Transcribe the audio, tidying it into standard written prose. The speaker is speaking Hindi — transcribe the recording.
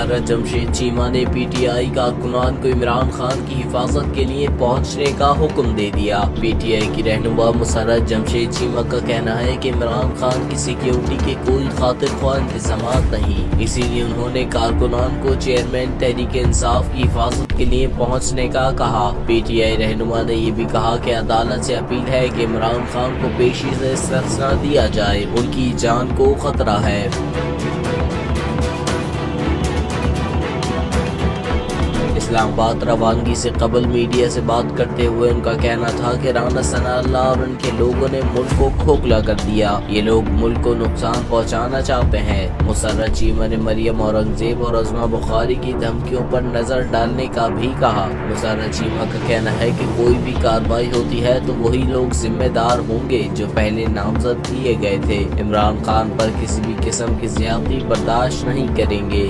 मुसर्रत जमशेद चीमा ने PTI कारकुनान को इमरान खान की हिफाजत के लिए पहुंचने का हुक्म दे दिया। PTI की रहनुमा मुसर्रत जमशेद चीमा का कहना है कि इमरान खान की सिक्योरिटी के कोई खातिर ख्वाह इंतजाम नहीं, इसीलिए उन्होंने कारकुनान को चेयरमैन तहरीक इंसाफ की हिफाजत के लिए पहुंचने का कहा। PTI रहनुमा ने ये भी कहा कि अदालत से अपील है कि इमरान खान को पेशी से इस्तिस्ना दिया जाए, उनकी जान को खतरा है। इस्लामाबाद रवानगी से कबल मीडिया से बात करते हुए उनका कहना था कि राना सनाअल्लाह और उनके लोगों ने मुल्क को खोखला कर दिया। ये लोग मुल्क को नुकसान पहुंचाना चाहते हैं। मुसर्रत चीमा ने मरियम औरंगजेब और अज़मा बुखारी की धमकियों पर नजर डालने का भी कहा। मुसर्रत चीमा का कहना है कि कोई भी कार्रवाई होती है तो वही लोग जिम्मेदार होंगे जो पहले नामजद किए गए थे। इमरान खान पर किसी भी किस्म की ज़्यादती बर्दाश्त नहीं करेंगे।